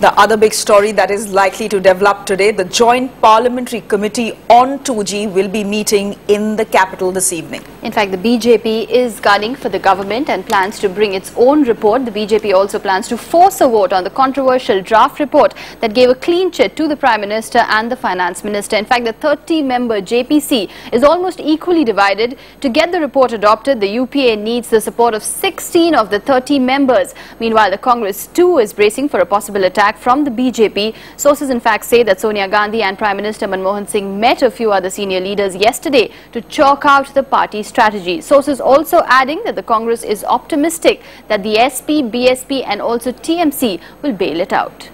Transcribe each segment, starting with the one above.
The other big story that is likely to develop today, the Joint Parliamentary Committee on 2G will be meeting in the capital this evening. In fact, the BJP is gunning for the government and plans to bring its own report. The BJP also plans to force a vote on the controversial draft report that gave a clean chit to the Prime Minister and the Finance Minister. In fact, the 30-member JPC is almost equally divided. To get the report adopted, the UPA needs the support of 16 of the 30 members. Meanwhile, the Congress too is bracing for a possible attack from the BJP. Sources in fact say that Sonia Gandhi and Prime Minister Manmohan Singh met a few other senior leaders yesterday to chalk out the party strategy. Sources also adding that the Congress is optimistic that the SP, BSP and also TMC will bail it out.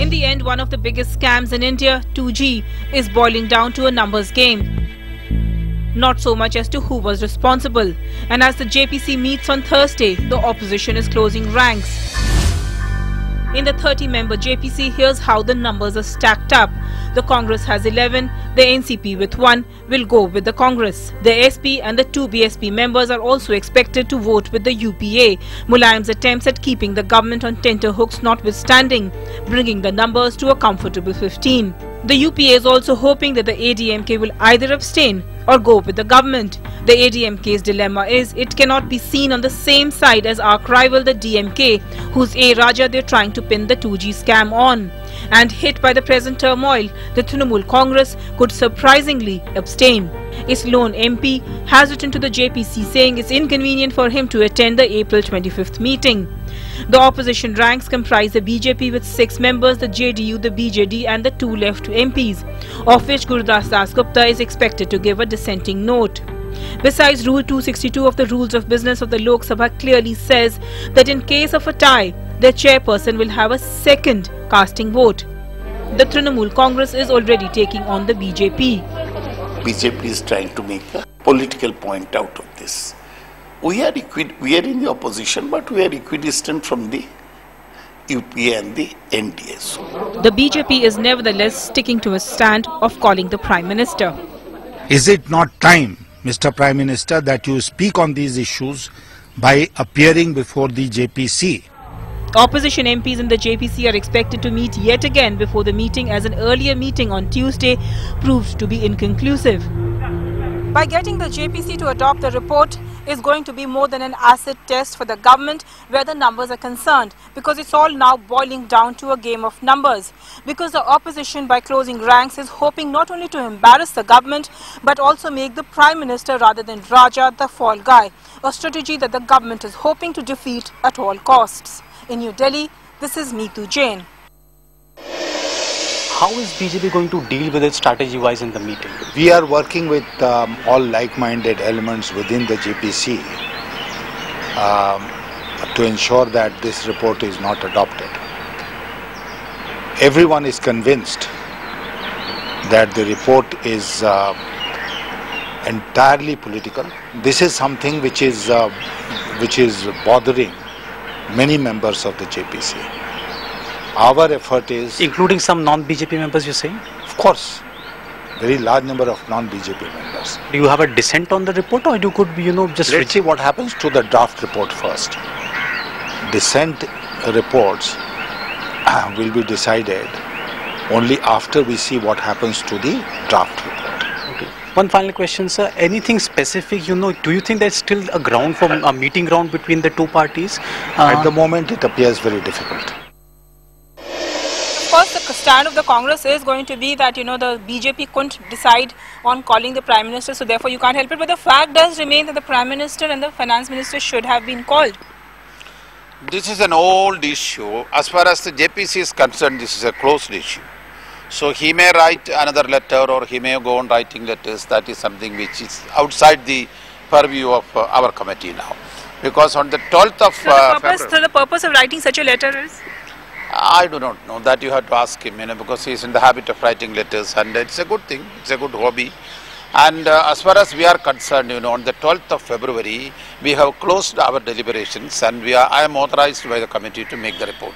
In the end, one of the biggest scams in India, 2G, is boiling down to a numbers game. Not so much as to who was responsible. And as the JPC meets on Thursday, the opposition is closing ranks. In the 30-member JPC, here's how the numbers are stacked up. The Congress has 11, the NCP with 1 will go with the Congress. The SP and the 2 BSP members are also expected to vote with the UPA. Mulayam's attempts at keeping the government on tenterhooks notwithstanding, bringing the numbers to a comfortable 15. The UPA is also hoping that the ADMK will either abstain or go with the government. The ADMK's dilemma is it cannot be seen on the same side as arch rival the DMK, whose A. Raja they're trying to pin the 2G scam on. And hit by the present turmoil, the Trinamool Congress could surprisingly abstain. Its lone MP has written to the JPC saying it's inconvenient for him to attend the April 25th meeting. The opposition ranks comprise the BJP with 6 members, the JDU, the BJD and the 2 left MPs, of which Gurudas Das Gupta is expected to give a dissenting note. Besides, Rule 262 of the Rules of Business of the Lok Sabha clearly says that in case of a tie, the chairperson will have a second casting vote. The Trinamool Congress is already taking on the BJP. BJP is trying to make a political point out of this. We are in the opposition, but we are equidistant from the UPA and the NDA. The BJP is nevertheless sticking to a stand of calling the Prime Minister. Is it not time, Mr. Prime Minister, that you speak on these issues by appearing before the JPC? Opposition MPs in the JPC are expected to meet yet again before the meeting, as an earlier meeting on Tuesday proved to be inconclusive. By getting the JPC to adopt the report is going to be more than an acid test for the government where the numbers are concerned, because it's all now boiling down to a game of numbers. Because the opposition, by closing ranks, is hoping not only to embarrass the government but also make the Prime Minister rather than Raja the fall guy, a strategy that the government is hoping to defeat at all costs. In New Delhi, this is Neetu Jain. How is BJP going to deal with it strategy-wise in the meeting? We are working with all like-minded elements within the JPC to ensure that this report is not adopted. Everyone is convinced that the report is entirely political. This is something which is bothering many members of the JPC. Our effort is... Including some non-BJP members, you're saying? Of course. Very large number of non-BJP members. Do you have a dissent on the report, or you could, just... Let's see what happens to the draft report first. Dissent reports will be decided only after we see what happens to the draft report. Okay. One final question, sir. Anything specific, do you think there's still a ground for a meeting ground between the two parties? At the moment, it appears very difficult. Of course, the stand of the Congress is going to be that, the BJP couldn't decide on calling the Prime Minister, so therefore you can't help it. But the fact does remain that the Prime Minister and the Finance Minister should have been called. This is an old issue. As far as the JPC is concerned, this is a closed issue. So he may write another letter or he may go on writing letters. That is something which is outside the purview of our committee now. Because on the 12th of February... So the purpose of writing such a letter is? I do not know. That you have to ask him, because he is in the habit of writing letters, and it's a good thing. It's a good hobby. And as far as we are concerned, on the 12th of February, we have closed our deliberations, and I am authorized by the committee to make the report.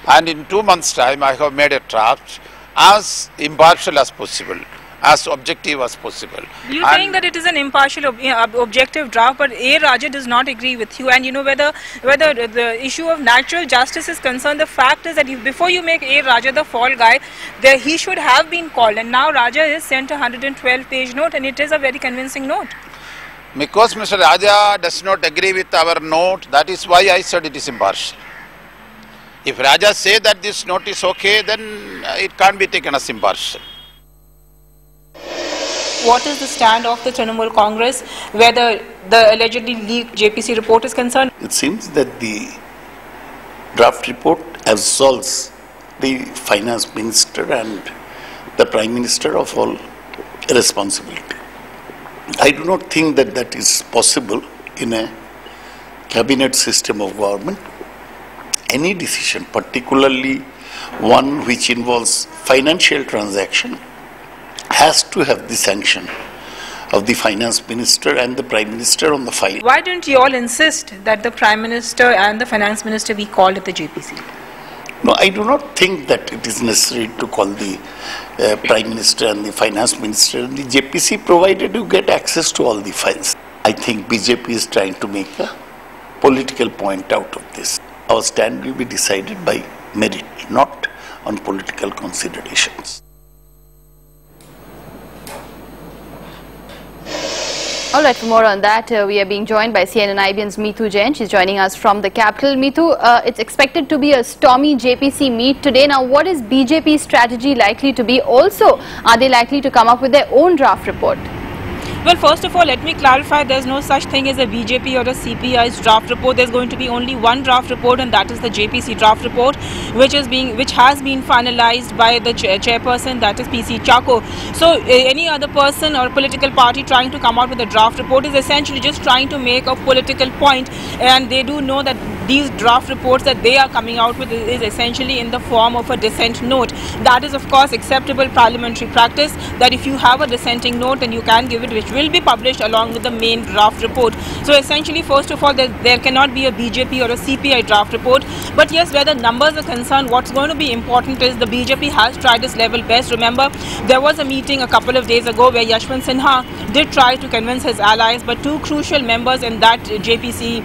And in 2 months' time, I have made a draft as impartial as possible. as objective as possible. You're saying that it is an impartial, objective draft, but A. Raja does not agree with you. And you know, whether the issue of natural justice is concerned, the fact is that before you make A. Raja the fall guy, he should have been called. And now Raja is sent a 112-page note, and it is a very convincing note. Because Mr. Raja does not agree with our note, that is why I said it is impartial. If Raja say that this note is okay, then it can't be taken as impartial. What is the stand of the Trinamool Congress whether the allegedly leaked JPC report is concerned? It seems that the draft report absolves the finance minister and the prime minister of all responsibility. I do not think that that is possible in a cabinet system of government. Any decision, particularly one which involves financial transaction, has to have the sanction of the finance minister and the prime minister on the file. Why don't you all insist that the prime minister and the finance minister be called at the JPC? No, I do not think that it is necessary to call the prime minister and the finance minister and the JPC, provided you get access to all the files. I think BJP is trying to make a political point out of this. Our stand will be decided by merit, not on political considerations. All right, for more on that, we are being joined by CNN IBN's Meethu Jain. She's joining us from the capital. Meethu, it's expected to be a stormy JPC meet today. Now, what is BJP's strategy likely to be? Also, are they likely to come up with their own draft report? Well, first of all, let me clarify, there's no such thing as a BJP or a CPI's draft report. There's going to be only one draft report, and that is the JPC draft report, which has been finalized by the chairperson, that is PC Chacko. So any other person or political party trying to come out with a draft report is essentially just trying to make a political point, and they do know that these draft reports that they are coming out with is essentially in the form of a dissent note. That is, of course, acceptable parliamentary practice, that if you have a dissenting note, then you can give it, which will be published along with the main draft report. So essentially, first of all, there cannot be a BJP or a CPI draft report. But yes, where the numbers are concerned, what's going to be important is the BJP has tried its level best. Remember, there was a meeting a couple of days ago where Yashwant Sinha did try to convince his allies, but two crucial members in that JPC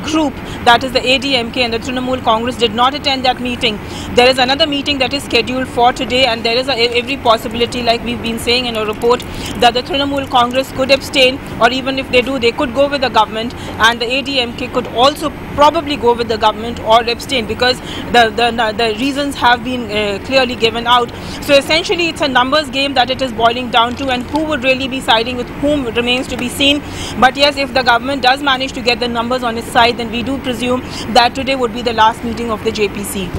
group, that is the ADMK and the Trinamool Congress, did not attend that meeting. There is another meeting that is scheduled for today, and there is every possibility, like we've been saying in a report, that the Trinamool Congress could abstain, or even if they do, they could go with the government, and the ADMK could also probably go with the government or abstain, because the reasons have been clearly given out. So essentially, it's a numbers game that it is boiling down to, and who would really be siding with whom remains to be seen. But yes, if the government does manage to get the numbers on its side, then we do presume that today would be the last meeting of the JPC.